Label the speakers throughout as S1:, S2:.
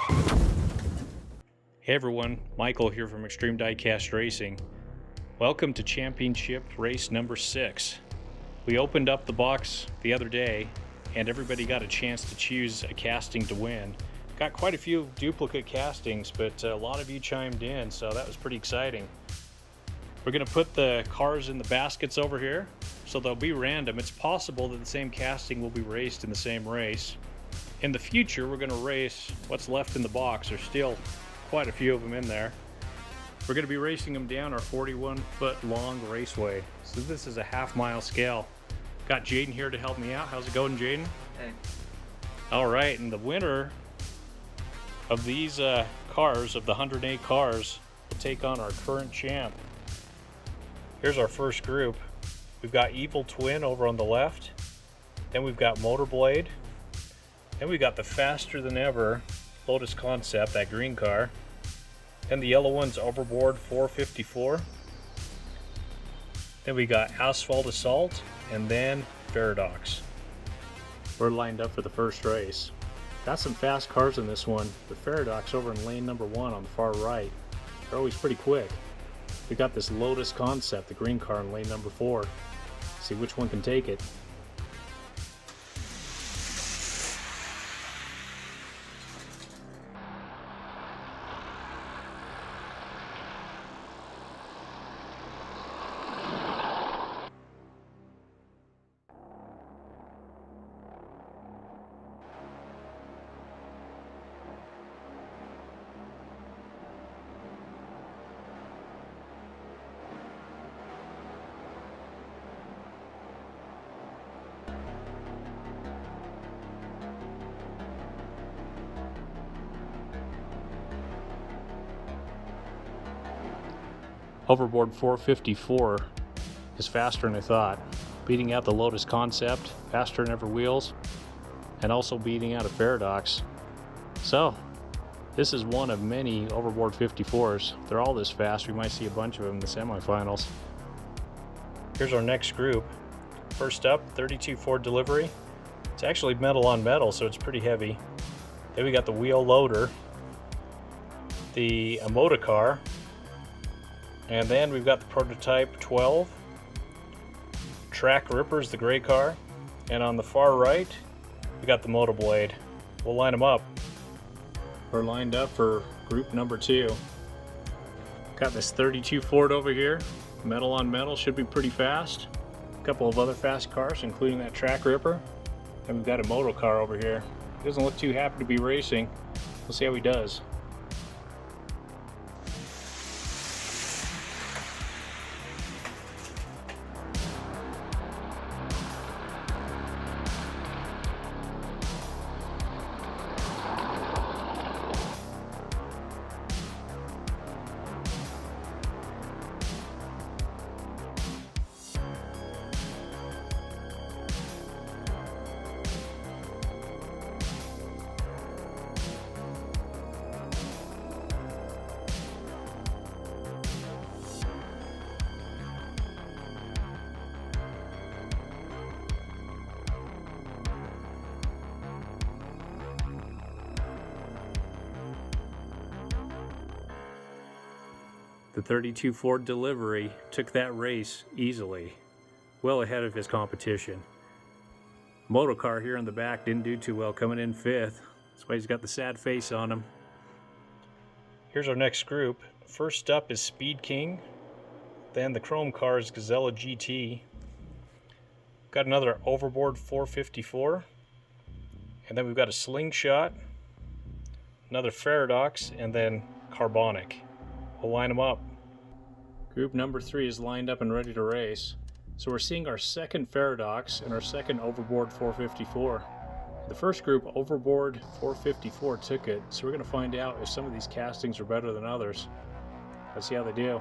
S1: Hey everyone, Michael here from Extreme Diecast Racing. Welcome to Championship Race number 6. We opened up the box the other day and everybody got a chance to choose a casting to win. Got quite a few duplicate castings, but a lot of you chimed in, so that was pretty exciting. We're going to put the cars in the baskets over here, so they'll be random. It's possible that the same casting will be raced in the same race. In the future, we're going to race what's left in the box. There's still quite a few of them in there. We're going to be racing them down our 41-foot long raceway. So this is a half-mile scale. Got Jaden here to help me out. How's it going, Jaden?
S2: Hey.
S1: All right, and the winner of these cars, of the 108 cars, will take on our current champ. Here's our first group. We've got Evil Twin over on the left. Then we've got Motorblade. Then we got the faster than ever Lotus Concept, that green car. Then the yellow one's Overboard 454. Then we got Asphalt Assault, and then Paradox. We're lined up for the first race. Got some fast cars in this one. The Paradox over in lane number 1 on the far right. They're always pretty quick. We got this Lotus Concept, the green car, in lane number 4. See which one can take it. Overboard 454 is faster than I thought, beating out the Lotus Concept, faster than ever wheels, and also beating out a Paradox. So, this is one of many Overboard 54s. They're all this fast. We might see a bunch of them in the semifinals. Here's our next group. First up, 32 Ford Delivery. It's actually metal on metal, so it's pretty heavy. Then we got the Wheel Loader, the Emoticar, and then we've got the Prototype 12, Track Ripper's the gray car, and on the far right, we got the Motoblade. We'll line them up. We're lined up for group number 2. Got this 32 Ford over here, metal on metal, should be pretty fast. A couple of other fast cars, including that Track Ripper, and we've got a moto car over here. He doesn't look too happy to be racing. We'll see how he does. The 32 Ford Delivery took that race easily, well ahead of his competition. Motocar here in the back didn't do too well, coming in 5th. That's why he's got the sad face on him. Here's our next group. First up is Speed King, then the Chrome Cars Gazella GT. Got another Overboard 454, and then we've got a Slingshot, another Paradox, and then Carbonic. We'll line them up. Group number 3 is lined up and ready to race. So we're seeing our second Paradox and our second Overboard 454. The first group, Overboard 454, took it, so we're going to find out if some of these castings are better than others. Let's see how they do.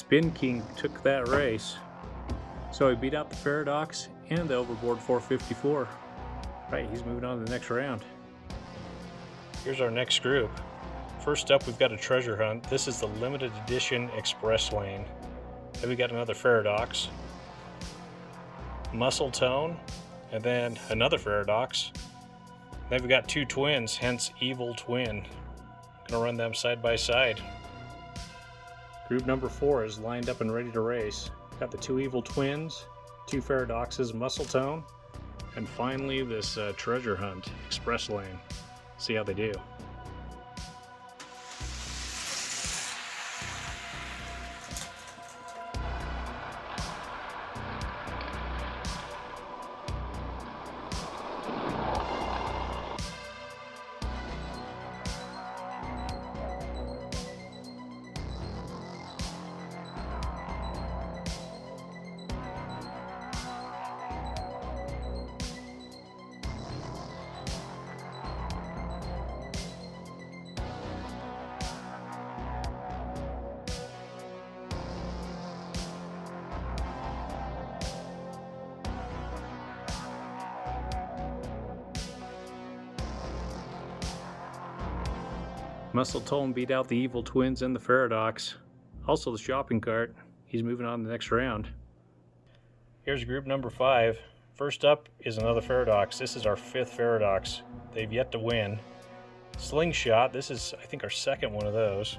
S1: Spin King took that race. So he beat out the Paradox and the Overboard 454. Right, he's moving on to the next round. Here's our next group. First up, we've got a treasure hunt. This is the limited edition Express Lane. Then we got another Paradox, Muscle Tone, and then another Paradox. Then we got two twins, hence Evil Twin. Gonna run them side by side. Group number 4 is lined up and ready to race. Got the two Evil Twins, two Paradoxes, Muscle Tone, and finally this treasure hunt, Express Lane. See how they do. Muscle Tone beat out the Evil Twins and the Paradox. Also the shopping cart. He's moving on to the next round. Here's group number 5. First up is another Paradox. This is our 5th Paradox. They've yet to win. Slingshot, this is I think our second one of those.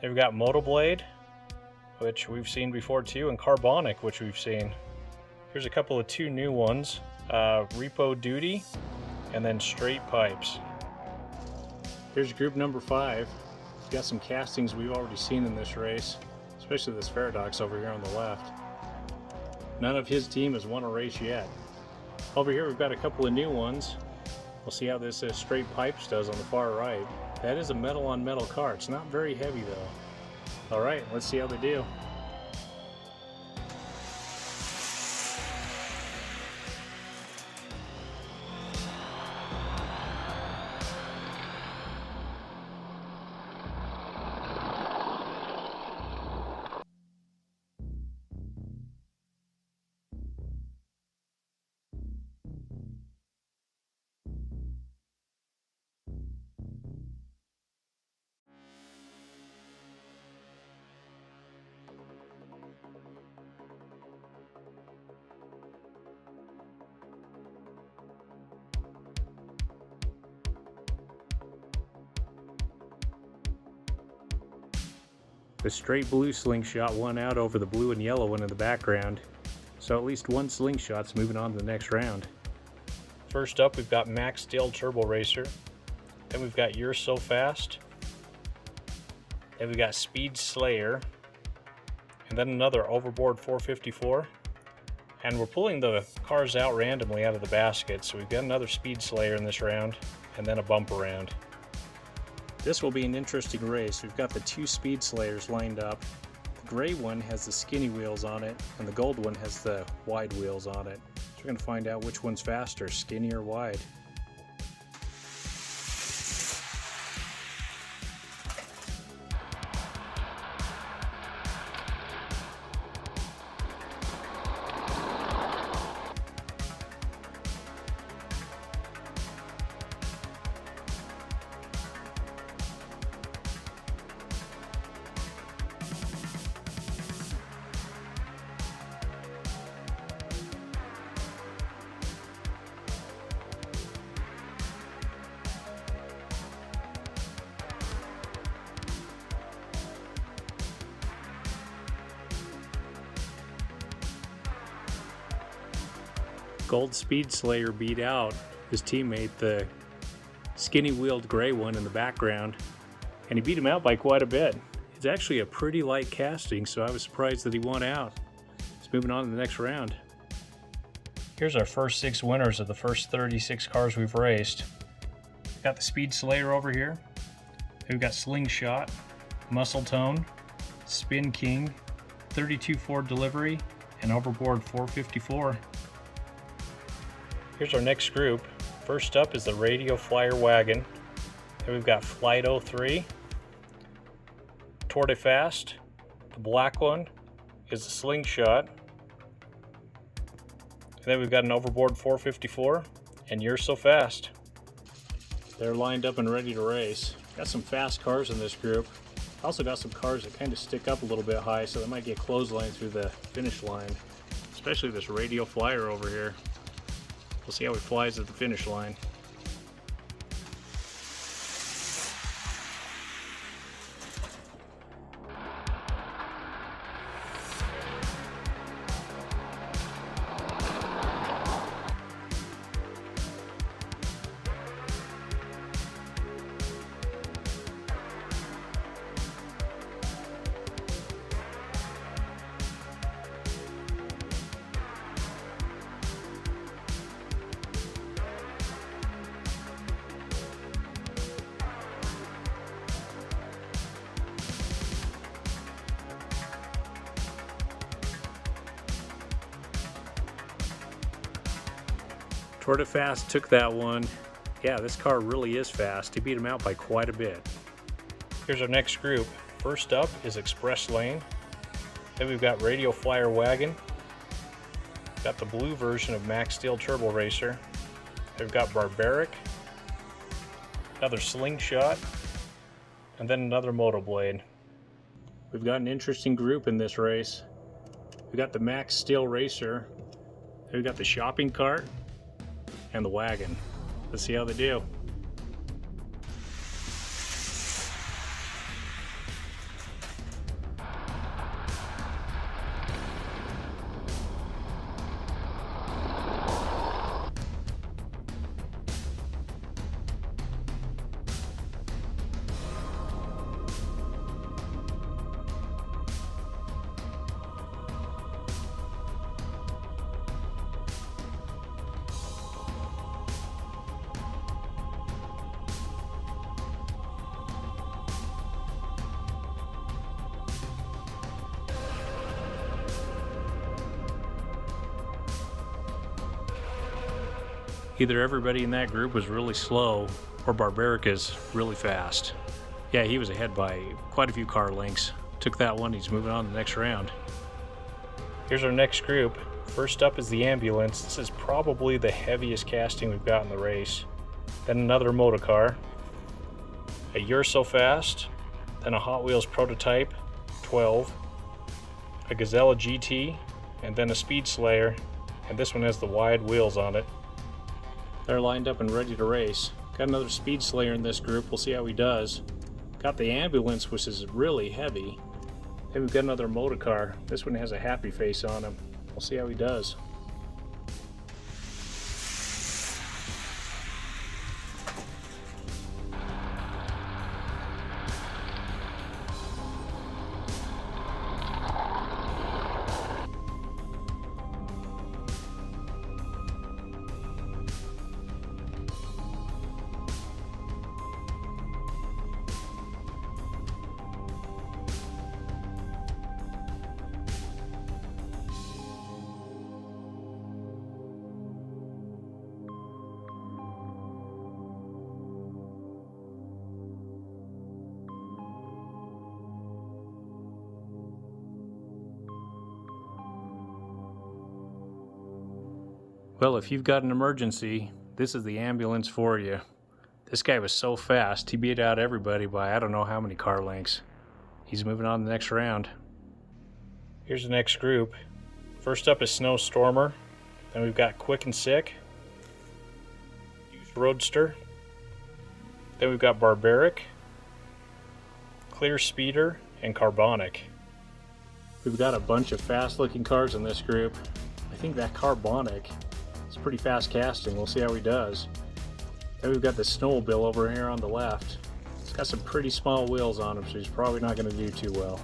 S1: They've got Motoblade, which we've seen before too, and Carbonic, which we've seen. Here's a couple of two new ones. Repo Duty, and then Straight Pipes. Here's group number 5. We've got some castings we've already seen in this race, especially this Paradox over here on the left. None of his team has won a race yet. Over here we've got a couple of new ones. We'll see how this Straight Pipes does on the far right. That is a metal on metal car. It's not very heavy though. Alright, let's see how they do. The straight blue Slingshot won out over the blue and yellow one in the background, so at least one Slingshot's moving on to the next round. First up, we've got Max Steel Turbo Racer. Then we've got You're So Fast. Then we've got Speed Slayer. And then another Overboard 454. And we're pulling the cars out randomly out of the basket, so we've got another Speed Slayer in this round, and then a bumper round. This will be an interesting race. We've got the two Speed Slayers lined up. The gray one has the skinny wheels on it, and the gold one has the wide wheels on it. So we're going to find out which one's faster, skinny or wide. Gold Speed Slayer beat out his teammate, the skinny wheeled gray one in the background, and he beat him out by quite a bit. It's actually a pretty light casting, so I was surprised that he won out. He's moving on to the next round. Here's our first 6 winners of the first 36 cars we've raced. We've got the Speed Slayer over here. We've got Slingshot, Muscle Tone, Spin King, 32 Ford Delivery, and Overboard 454. Here's our next group. First up is the Radio Flyer Wagon. Then we've got Flight 03, Tour de Fast, The black one is the slingshot. And then we've got an overboard 454 and You're So Fast. They're lined up and ready to race. Got some fast cars in this group. Also got some cars that kind of stick up a little bit high, so they might get clotheslined through the finish line. Especially this Radio Flyer over here. We'll see how he flies at the finish line. Tour de Fast took that one. Yeah, this car really is fast. He beat him out by quite a bit. Here's our next group. First up is Express Lane. Then we've got Radio Flyer Wagon. Got the blue version of Max Steel Turbo Racer. Then we've got Barbaric. Another Slingshot. And then another Motoblade. We've got an interesting group in this race. We've got the Max Steel Racer. Then we've got the shopping cart and the wagon. Let's see how they do. Either everybody in that group was really slow or Barbaric is really fast. Yeah, he was ahead by quite a few car lengths. Took that one, he's moving on to the next round. Here's our next group. First up is the Ambulance. This is probably the heaviest casting we've got in the race. Then another Motocar, a You're So Fast, then a Hot Wheels Prototype 12, a Gazella GT, and then a Speed Slayer, and this one has the wide wheels on it. They're lined up and ready to race. Got another Speed Slayer in this group. We'll see how he does. Got the Ambulance, which is really heavy. Then we've got another Motocar. This one has a happy face on him. We'll see how he does. Well, if you've got an emergency, this is the Ambulance for you. This guy was so fast, he beat out everybody by I don't know how many car lengths. He's moving on to the next round. Here's the next group. First up is Snowstormer. Then we've got Quick and Sick, Youth Roadster. Then we've got Barbaric, Clear Speeder, and Carbonic. We've got a bunch of fast-looking cars in this group. I think that Carbonic is pretty fast casting. We'll see how he does. Then we've got the Snowmobile over here on the left. It's got some pretty small wheels on him, so he's probably not going to do too well.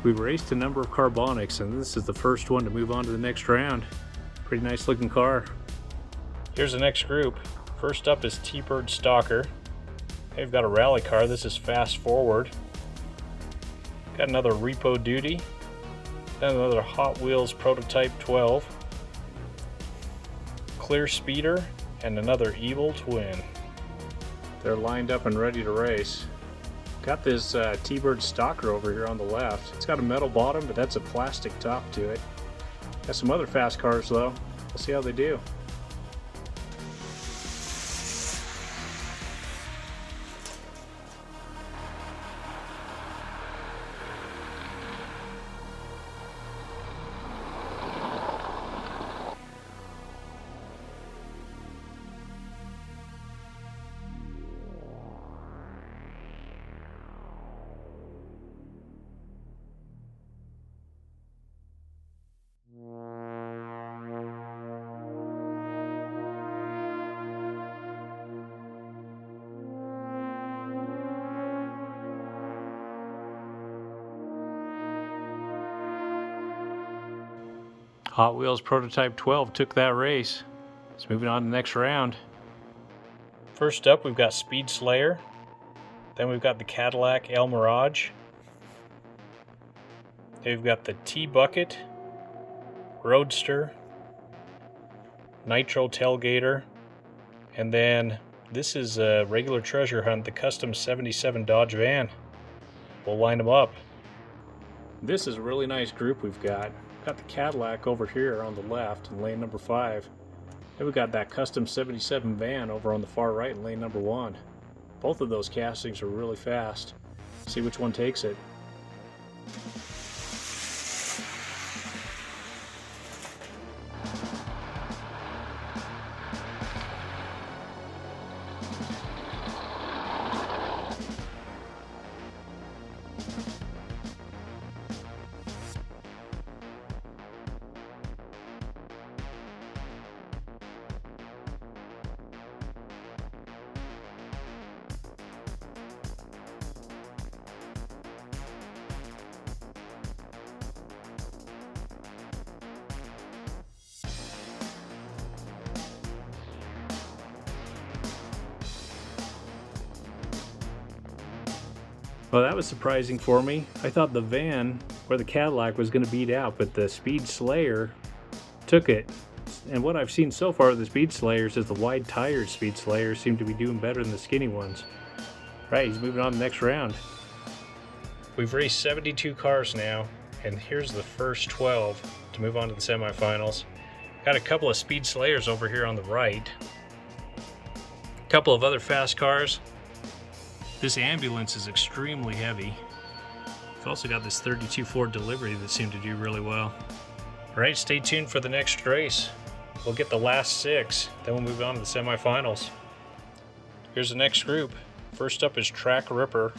S1: We've raced a number of carbonics, and this is the first one to move on to the next round. Pretty nice looking car. Here's the next group. First up is T-Bird Stalker. They've got a rally car. This is Fast Forward. Got another Repo Duty. Then another Hot Wheels Prototype 12. Clear Speeder, and another Evil Twin. They're lined up and ready to race. Got this T-Bird Stalker over here on the left. It's got a metal bottom, but that's a plastic top to it. Got some other fast cars though. We'll see how they do. Hot Wheels Prototype 12 took that race. It's moving on to the next round. First up, we've got Speed Slayer. Then we've got the Cadillac El Mirage. Then we've got the T-Bucket, Roadster, Nitro Tailgater, and then this is a regular treasure hunt, the Custom 77 Dodge van. We'll line them up. This is a really nice group we've got. Got the Cadillac over here on the left in lane number 5. Then we got that Custom 77 van over on the far right in lane number 1. Both of those castings are really fast. See which one takes it. Well, that was surprising for me. I thought the van or the Cadillac was going to beat out, but the Speed Slayer took it. And what I've seen so far of the Speed Slayers is the wide-tired Speed Slayers seem to be doing better than the skinny ones. Right, he's moving on to the next round. We've raced 72 cars now, and here's the first 12 to move on to the semifinals. Got a couple of Speed Slayers over here on the right. A couple of other fast cars. This ambulance is extremely heavy. We've also got this 32 Ford Delivery that seemed to do really well. Alright, stay tuned for the next race. We'll get the last 6, then we'll move on to the semifinals. Here's the next group. First up is Track Ripper.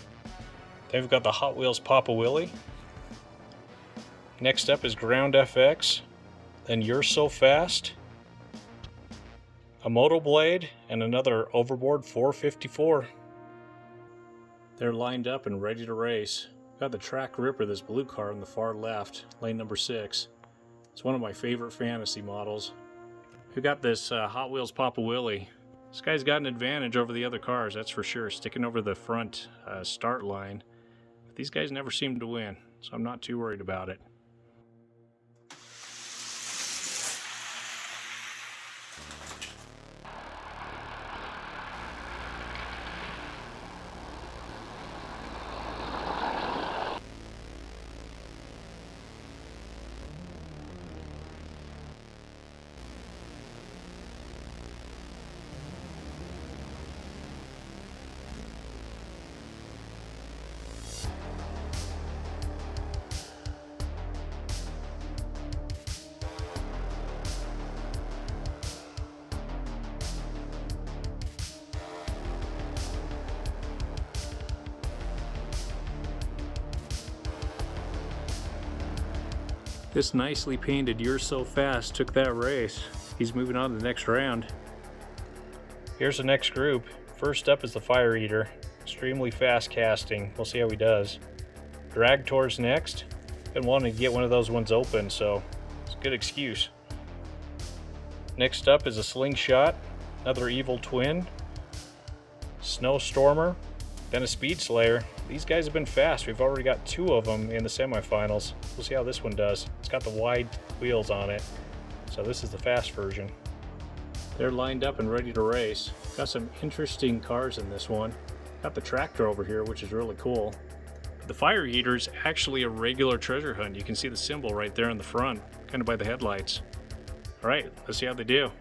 S1: Then we've got the Hot Wheels Papa Willie. Next up is Ground FX. Then You're So Fast. A Moto Blade, and another Overboard 454. They're lined up and ready to race. Got the Track Ripper, this blue car on the far left, lane number 6. It's one of my favorite fantasy models. Who got this Hot Wheels Papa Willie? This guy's got an advantage over the other cars, that's for sure, sticking over the front start line. But these guys never seem to win, so I'm not too worried about it. This nicely painted You're So Fast took that race. He's moving on to the next round. Here's the next group. First up is the Fire Eater. Extremely fast casting. We'll see how he does. Drag Tour's next. Been wanting to get one of those ones open, so it's a good excuse. Next up is a slingshot, another evil twin, snowstormer, then a speed slayer. These guys have been fast. We've already got 2 of them in the semifinals. We'll see how this one does. It's got the wide wheels on it, so this is the fast version. They're lined up and ready to race. Got some interesting cars in this one. Got the tractor over here, which is really cool. The fire heater is actually a regular treasure hunt. You can see the symbol right there in the front, kind of by the headlights. All right, let's see how they do.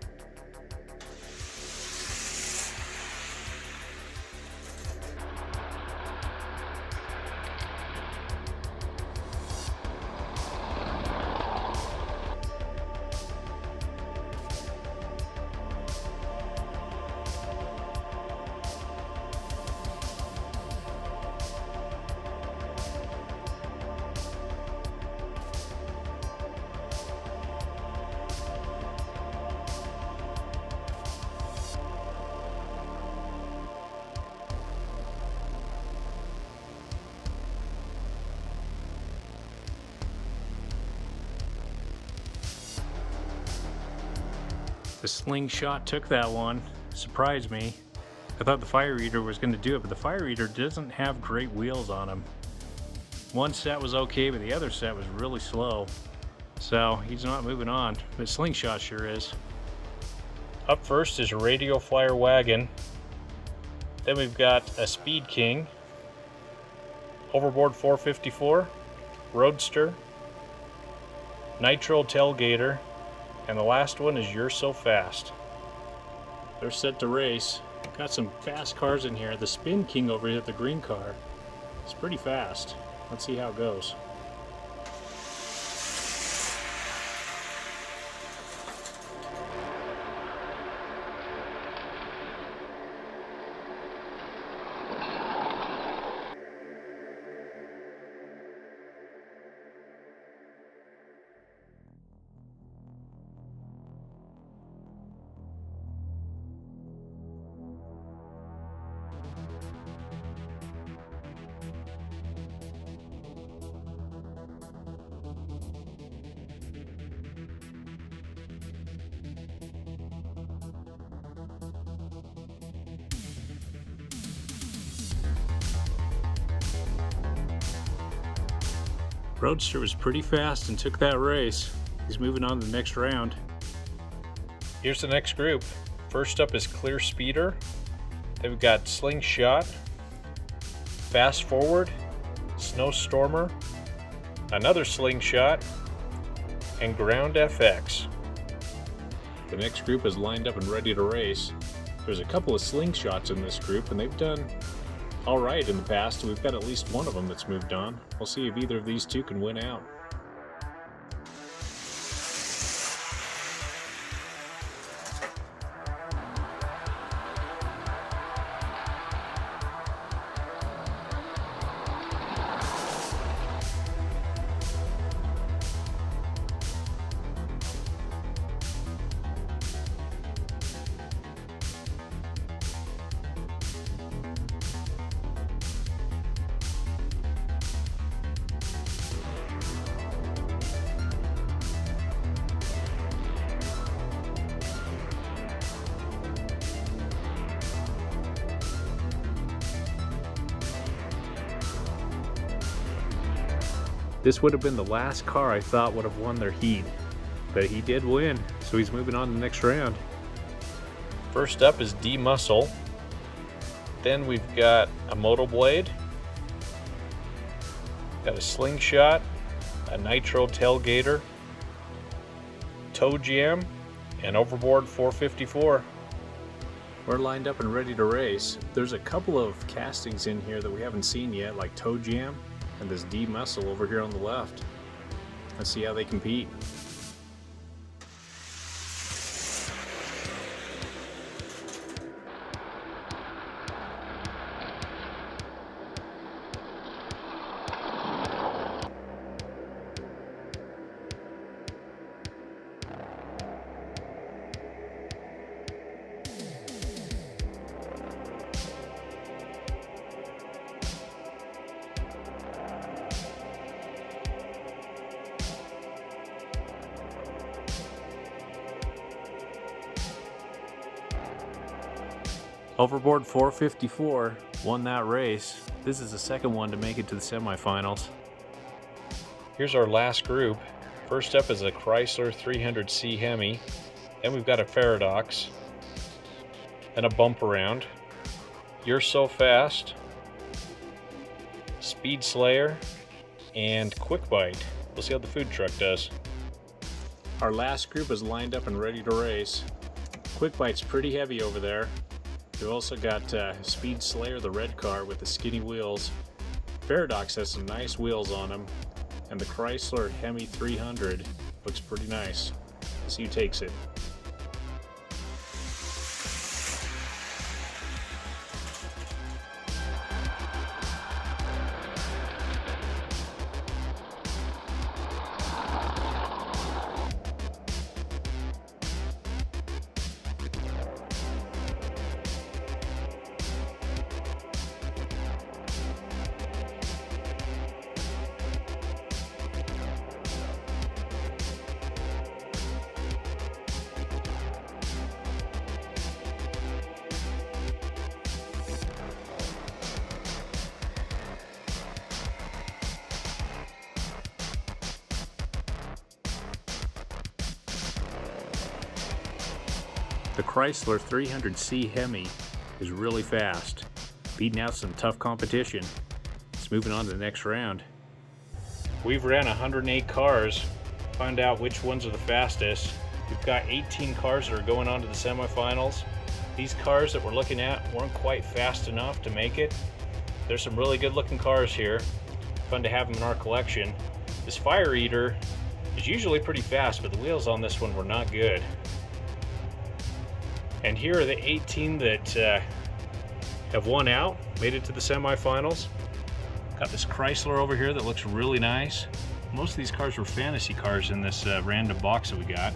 S1: The slingshot took that one. Surprised me. I thought the fire eater was going to do it, but the fire eater doesn't have great wheels on him. One set was okay, but the other set was really slow. So he's not moving on. But slingshot sure is. Up first is a Radio Flyer wagon. Then we've got a Speed King, Overboard 454, Roadster, Nitro Tailgater, and the last one is You're So Fast. They're set to race. Got some fast cars in here. The Spin King over here, the green car, it's pretty fast. Let's see how it goes. Roadster was pretty fast and took that race. He's moving on to the next round. Here's the next group. First up is Clear Speeder. Then we've got Slingshot, Fast Forward, Snowstormer, another Slingshot, and Ground FX. The next group is lined up and ready to race. There's a couple of Slingshots in this group, and they've done all right in the past. We've got at least one of them that's moved on. We'll see if either of these two can win out. This would have been the last car I thought would have won their heat, but he did win, so he's moving on to the next round. First up is D-Muscle. Then we've got a Moto Blade, got a Slingshot, a Nitro Tailgater, Toe Jam, and Overboard 454. We're lined up and ready to race. There's a couple of castings in here that we haven't seen yet, like Toe Jam and this D-Muscle over here on the left. Let's see how they compete. Overboard 454 won that race. This is the second one to make it to the semifinals. Here's our last group. First up is a Chrysler 300C Hemi. Then we've got a Paradox and a Bump Around. You're So Fast, Speed Slayer, and Quick Bite. We'll see how the food truck does. Our last group is lined up and ready to race. Quick Bite's pretty heavy over there. We've also got Speed Slayer, the red car with the skinny wheels. Paradox has some nice wheels on them. And the Chrysler Hemi 300 looks pretty nice. Let's see who takes it. The Chrysler 300C Hemi is really fast, beating out some tough competition. It's moving on to the next round. We've ran 108 cars, find out which ones are the fastest. We've got 18 cars that are going on to the semifinals. These cars that we're looking at weren't quite fast enough to make it. There's some really good looking cars here. Fun to have them in our collection. This Fire Eater is usually pretty fast, but the wheels on this one were not good. And here are the 18 that have won out, made it to the semifinals. Got this Chrysler over here that looks really nice. Most of these cars were fantasy cars in this random box that we got.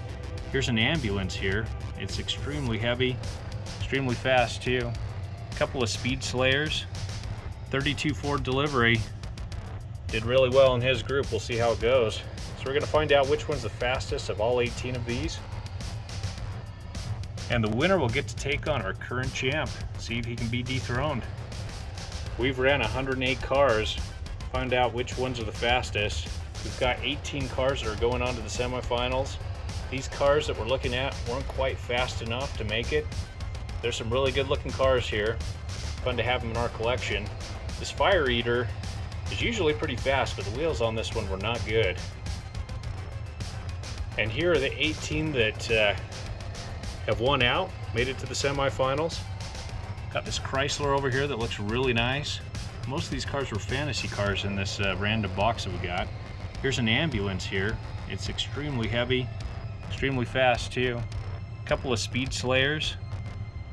S1: Here's an ambulance here. It's extremely heavy, extremely fast too. A couple of Speed Slayers. 32 Ford Delivery did really well in his group. We'll see how it goes. So we're gonna find out which one's the fastest of all 18 of these. And the winner will get to take on our current champ, see if he can be dethroned. We've ran 108 cars, find out which ones are the fastest. We've got 18 cars that are going on to the semifinals. These cars that we're looking at weren't quite fast enough to make it. There's some really good looking cars here. Fun to have them in our collection. This Fire Eater is usually pretty fast, but the wheels on this one were not good. And here are the 18 that have won out, made it to the semifinals. Got this Chrysler over here that looks really nice. Most of these cars were fantasy cars in this random box that we got. Here's an ambulance here. It's extremely heavy, extremely fast too. A couple of Speed Slayers.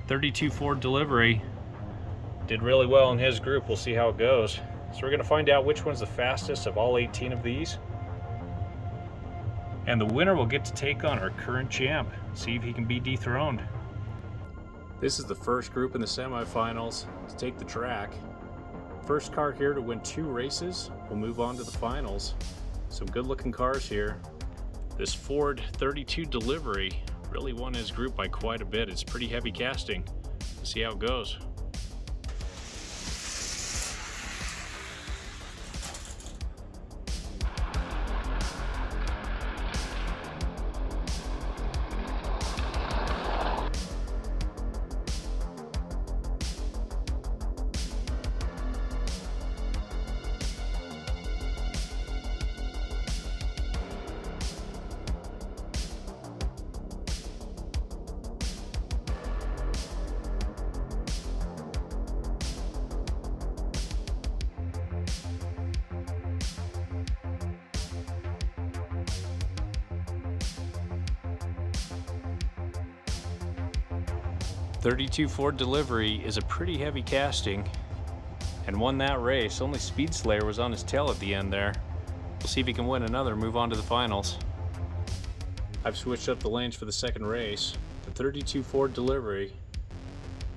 S1: 32 Ford Delivery did really well in his group. We'll see how it goes. So we're gonna find out which one's the fastest of all 18 of these. And the winner will get to take on our current champ, see if he can be dethroned. This is the first group in the semifinals to take the track. First car here to win 2 races will move on to the finals. Some good looking cars here. This Ford 32 Delivery really won his group by quite a bit. It's pretty heavy casting. Let's see how it goes. .32 Ford Delivery is a pretty heavy casting and won that race. Only Speed Slayer was on his tail at the end there. We'll see if he can win another, move on to the finals. I've switched up the lanes for the second race. The 32 Ford Delivery,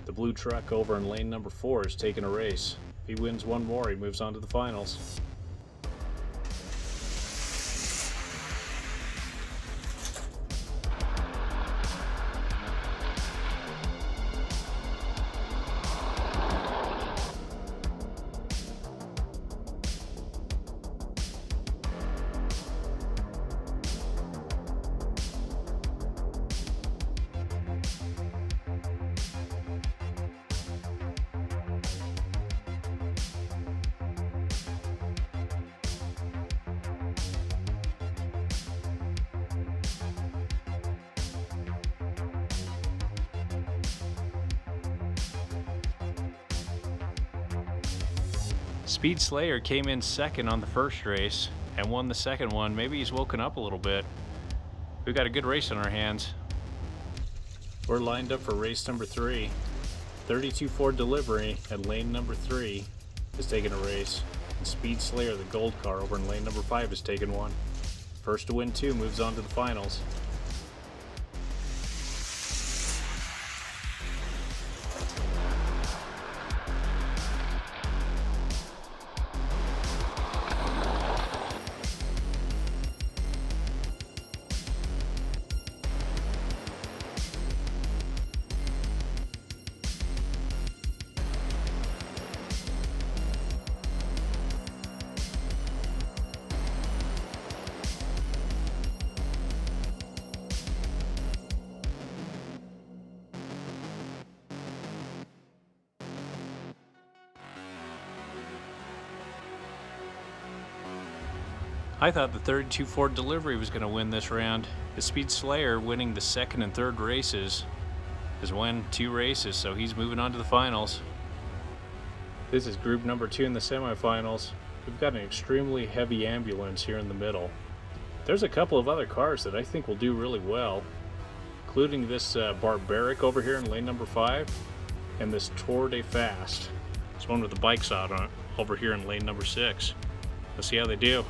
S1: the blue truck over in lane number 4, is taking a race. If he wins one more, he moves on to the finals. Speed Slayer came in second on the first race and won the second one. Maybe he's woken up a little bit. We've got a good race on our hands. We're lined up for race number 3. 32 Ford Delivery at lane number 3 is taking a race. And Speed Slayer, the gold car, over in lane number 5 is taking one. First to win 2 moves on to the finals. I thought the 32 Ford Delivery was going to win this round. The Speed Slayer, winning the second and third races, has won 2 races, so he's moving on to the finals. This is group number 2 in the semifinals. We've got an extremely heavy ambulance here in the middle. There's a couple of other cars that I think will do really well, including this Barbaric over here in lane number 5, and this Tour de Fast. This one with the bikes out on it over here in lane number 6. Let's see how they do.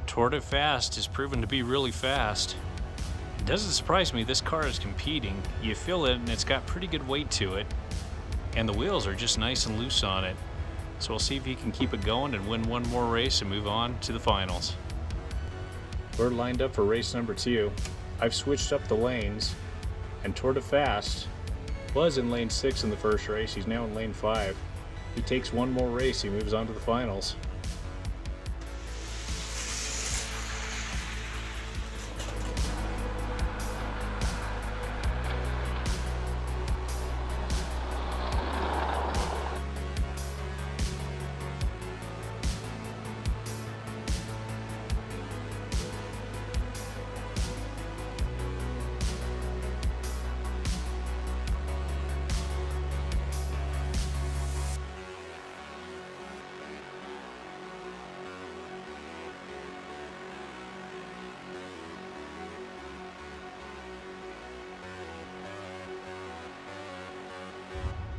S1: Tour de Fast has proven to be really fast. It doesn't surprise me this car is competing. You feel it and it's got pretty good weight to it. And the wheels are just nice and loose on it. So we'll see if he can keep it going and win one more race and move on to the finals. We're lined up for race number 2. I've switched up the lanes, and Tour de Fast was in lane 6 in the first race. He's now in lane 5. He takes one more race, he moves on to the finals.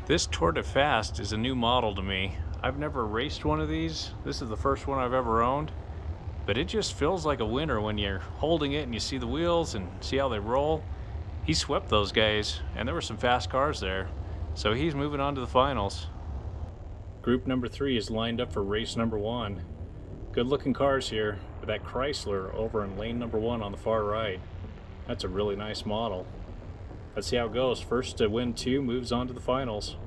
S1: This Tour de Fast is a new model to me. I've never raced one of these. This is the first one I've ever owned. But it just feels like a winner when you're holding it and you see the wheels and see how they roll. He swept those guys, and there were some fast cars there. So he's moving on to the finals. Group number 3 is lined up for race number 1. Good looking cars here, with that Chrysler over in lane number 1 on the far right. That's a really nice model. Let's see how it goes. First to win 2 moves on to the finals.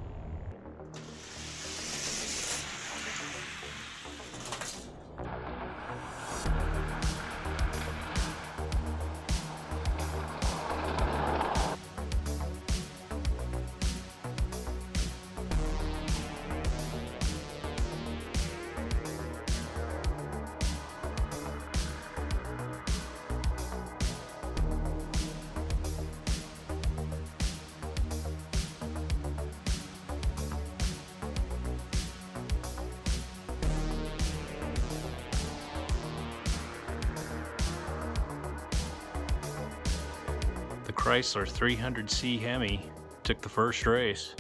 S1: Chrysler 300C Hemi took the first race.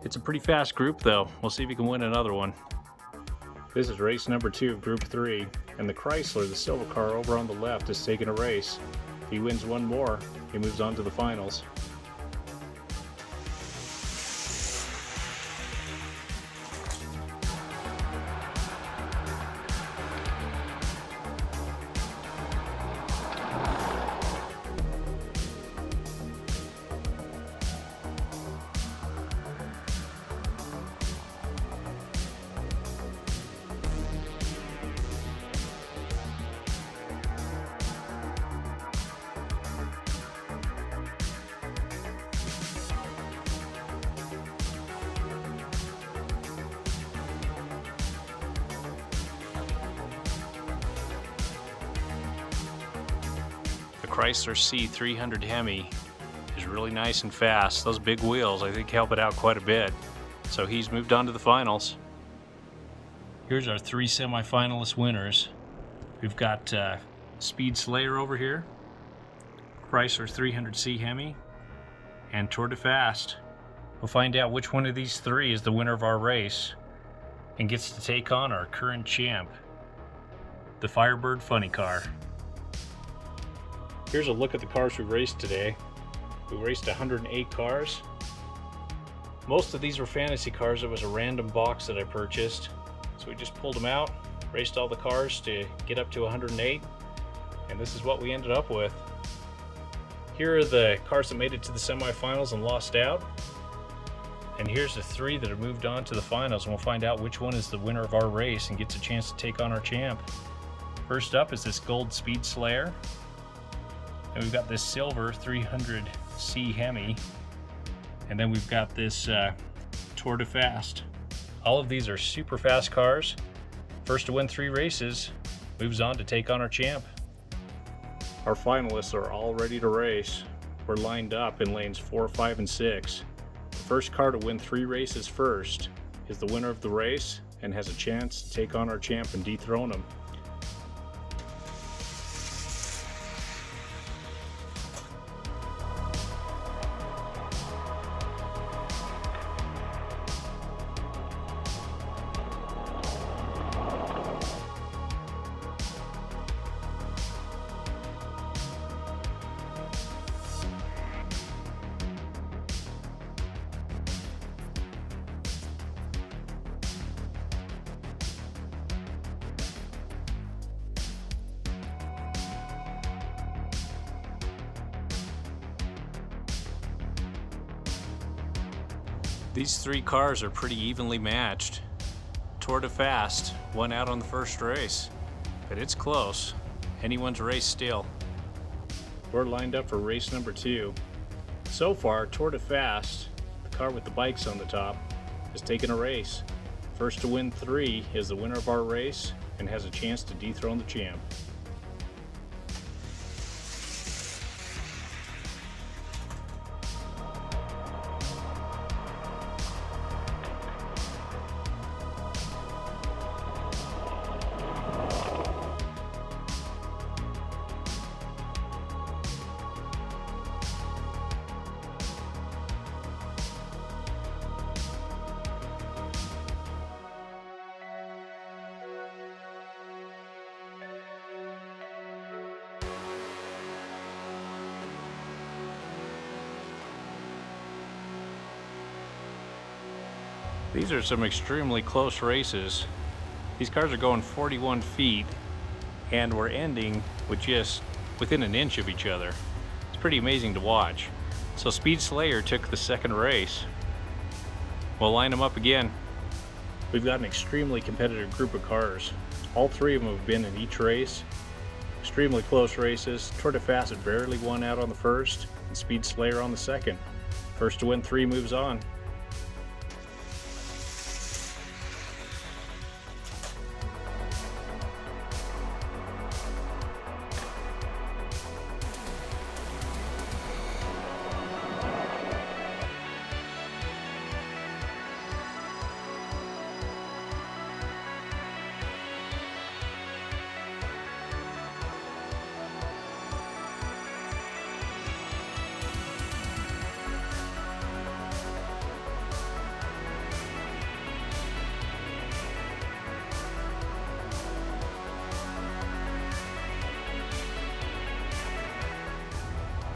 S1: It's a pretty fast group though. We'll see if he can win another one. This is race number 2 of Group 3, and the Chrysler, the silver car over on the left, is taking a race. If he wins one more, he moves on to the finals. Chrysler C300 Hemi is really nice and fast. Those big wheels, I think, help it out quite a bit. So he's moved on to the finals. Here's our 3 semifinalist winners. We've got Speed Slayer over here, Chrysler 300C Hemi, and Tour de Fast. We'll find out which one of these 3 is the winner of our race and gets to take on our current champ, the Firebird Funny Car. Here's a look at the cars we raced today. We raced 108 cars. Most of these were fantasy cars. It was a random box that I purchased. So we just pulled them out, raced all the cars to get up to 108, and this is what we ended up with. Here are the cars that made it to the semifinals and lost out. And here's the 3 that have moved on to the finals, and we'll find out which one is the winner of our race and gets a chance to take on our champ. First up is this gold Speed Slayer. And we've got this silver 300C Hemi. And then we've got this Tour de Fast. All of these are super fast cars. First to win 3 races moves on to take on our champ. Our finalists are all ready to race. We're lined up in lanes 4, 5, and 6. The first car to win 3 races first is the winner of the race and has a chance to take on our champ and dethrone him. These 3 cars are pretty evenly matched. Tour de Fast won out on the first race, but it's close. Anyone's race still. We're lined up for race number 2. So far, Tour de Fast, the car with the bikes on the top, has taken a race. First to win 3 is the winner of our race and has a chance to dethrone the champ. These are some extremely close races. These cars are going 41 feet and we're ending with just within an inch of each other. It's pretty amazing to watch. So Speed Slayer took the second race. We'll line them up again. We've got an extremely competitive group of cars. All 3 of them have been in each race. Extremely close races. Tour de Fast had barely won out on the first and Speed Slayer on the second. First to win 3 moves on.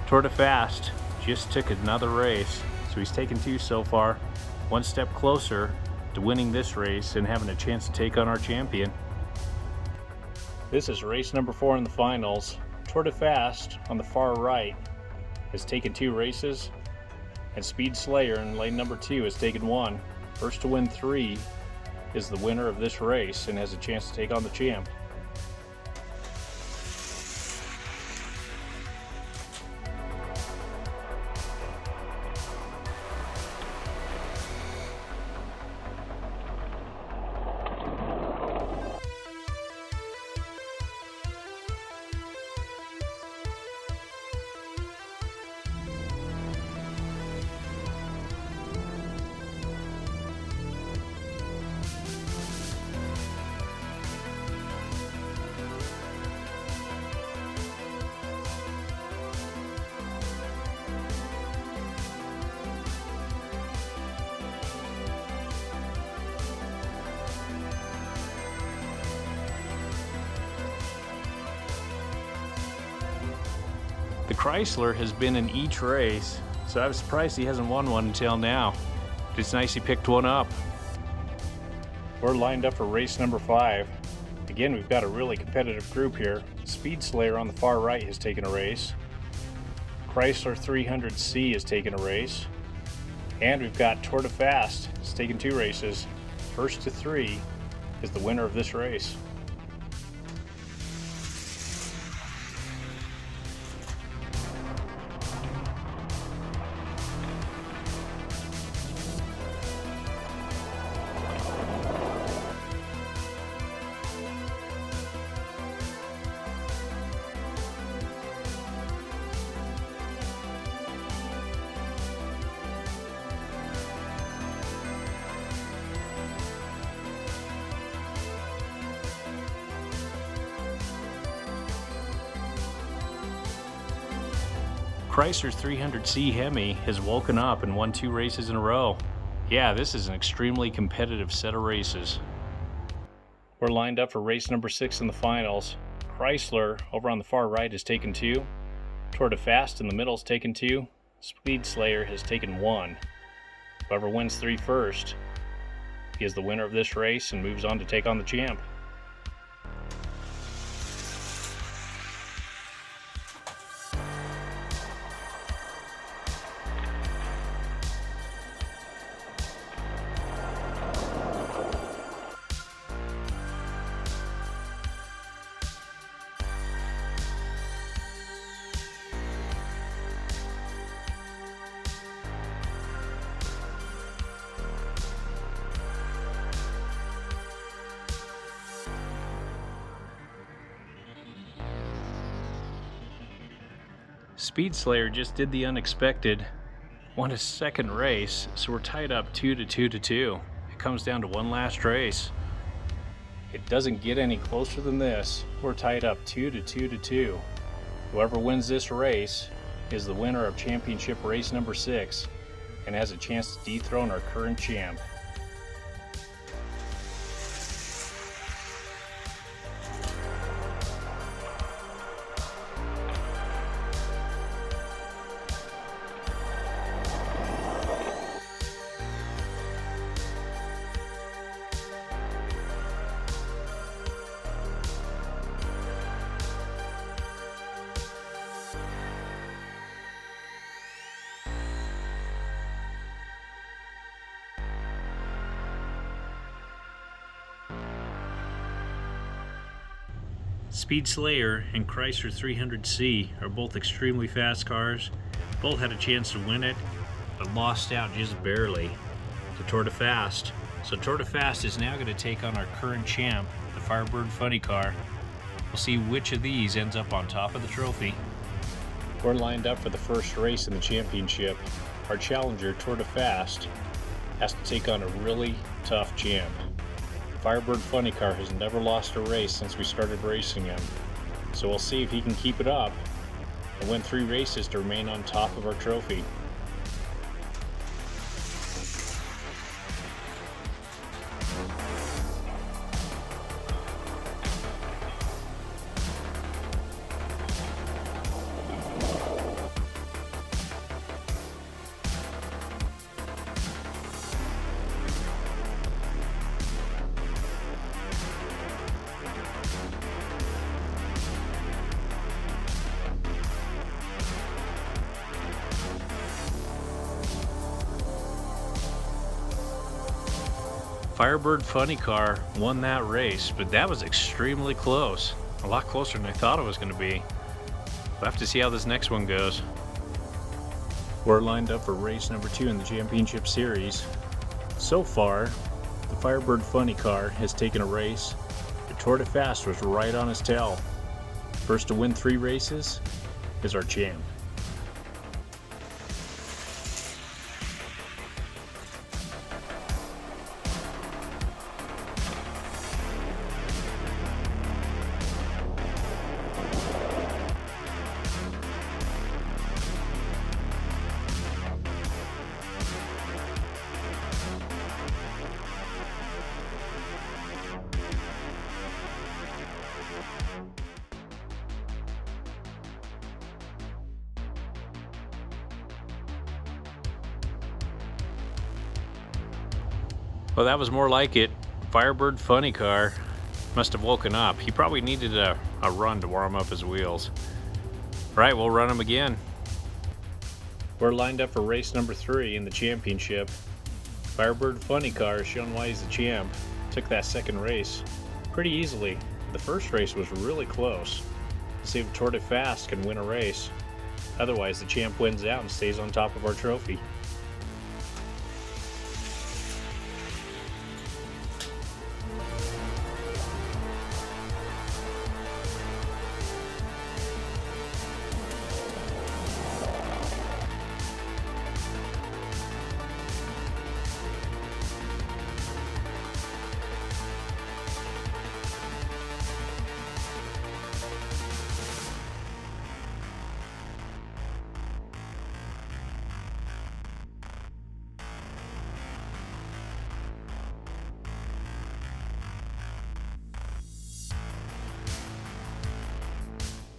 S1: Tour de Fast just took another race, so he's taken 2 so far, 1 step closer to winning this race and having a chance to take on our champion. This is race number 4 in the finals. Tour de Fast on the far right has taken 2 races, and Speed Slayer in lane number 2 has taken 1. First to win 3 is the winner of this race and has a chance to take on the champ. The Chrysler has been in each race, so I was surprised he hasn't won one until now. But it's nice he picked one up. We're lined up for race number 5. Again, we've got a really competitive group here. Speed Slayer on the far right has taken a race. Chrysler 300C has taken a race. And we've got Tour de Fast. It's taken 2 races. First to 3 is the winner of this race. Chrysler's 300C Hemi has woken up and won 2 races in a row. Yeah, this is an extremely competitive set of races. We're lined up for race number 6 in the finals. Chrysler over on the far right has taken 2. Tour de Fast in the middle has taken 2. Speed Slayer has taken 1. Whoever wins 3 first is the winner of this race and moves on to take on the champ. Speed Slayer just did the unexpected, won his second race, so we're tied up 2-2. It comes down to one last race. It doesn't get any closer than this. We're tied up 2-2. Whoever wins this race is the winner of championship race number 6 and has a chance to dethrone our current champ. Speed Slayer and Chrysler 300C are both extremely fast cars. Both had a chance to win it, but lost out just barely to Tour de Fast. So Tour de Fast is now going to take on our current champ, the Firebird Funny Car. We'll see which of these ends up on top of the trophy. We're lined up for the first race in the championship. Our challenger, Tour de Fast, has to take on a really tough champ. Firebird Funny Car has never lost a race since we started racing him, so we'll see if he can keep it up and win 3 races to remain on top of our trophy. Firebird Funny Car won that race, but that was extremely close. A lot closer than I thought it was going to be. We'll have to see how this next one goes. We're lined up for race number 2 in the championship series. So far, the Firebird Funny Car has taken a race. The Tour de Fast was right on his tail. First to win 3 races is our champ. Well, that was more like it. Firebird Funny Car must have woken up. He probably needed a run to warm up his wheels. Right, we'll run him again. We're lined up for race number 3 in the championship. Firebird Funny Car has shown why he's the champ. Took that second race pretty easily. The first race was really close. Let's see if Tour de Fast can win a race. Otherwise, the champ wins out and stays on top of our trophy.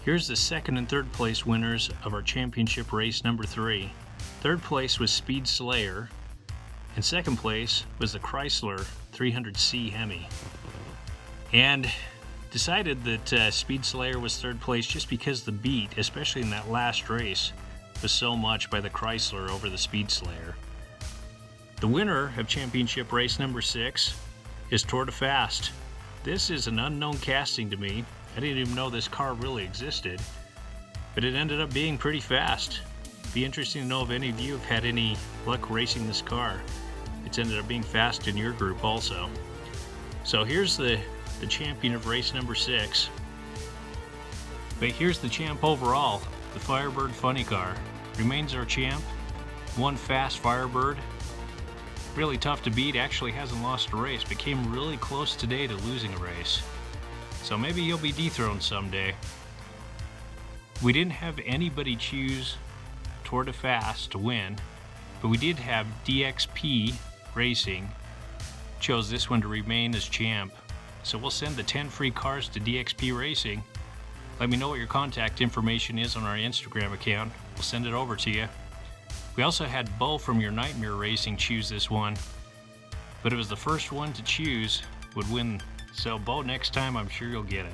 S1: Here's the second and third place winners of our championship race number 3. Third place was Speed Slayer, and second place was the Chrysler 300C Hemi. And decided that Speed Slayer was third place just because the beat, especially in that last race, was so much by the Chrysler over the Speed Slayer. The winner of championship race number 6 is Tour de Fast. This is an unknown casting to me. I didn't even know this car really existed, but it ended up being pretty fast. Be interesting to know if any of you have had any luck racing this car. It's ended up being fast in your group also. So here's the champion of race number 6. But here's the champ overall. The Firebird Funny Car remains our champ. One fast Firebird. Really tough to beat, actually hasn't lost a race, but came really close today to losing a race. So maybe he'll be dethroned someday. We didn't have anybody choose Tour de Fast to win, but we did have DXP Racing chose this one to remain as champ. So we'll send the 10 free cars to DXP Racing. Let me know what your contact information is on our Instagram account. We'll send it over to you. We also had Bo from Your Nightmare Racing choose this one, but it was the first one to choose would win. So Bo, next time I'm sure you'll get it.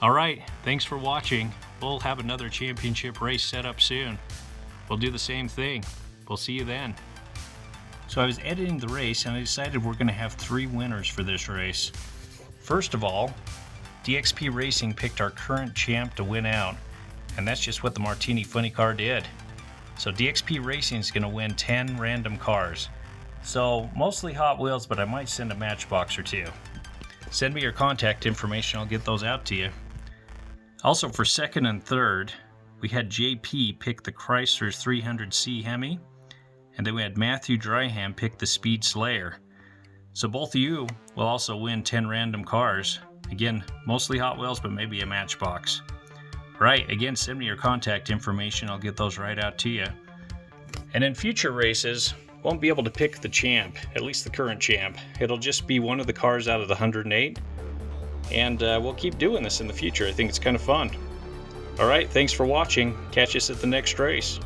S1: Alright, thanks for watching. We'll have another championship race set up soon. We'll do the same thing. We'll see you then. So I was editing the race and I decided we're going to have 3 winners for this race. First of all, DXP Racing picked our current champ to win out, and that's just what the Martini Funny Car did. So DXP Racing is going to win 10 random cars. So mostly Hot Wheels, but I might send a Matchbox or 2. Send me your contact information, I'll get those out to you. Also for second and third, we had JP pick the Chrysler 300C Hemi, and then we had Matthew Dryham pick the Speed Slayer. So both of you will also win 10 random cars. Again, mostly Hot Wheels, but maybe a Matchbox. Right, again, send me your contact information, I'll get those right out to you. And in future races, won't be able to pick the champ, at least the current champ. It'll just be one of the cars out of the 108, and we'll keep doing this in the future. I think it's kind of fun. Alright, thanks for watching. Catch us at the next race.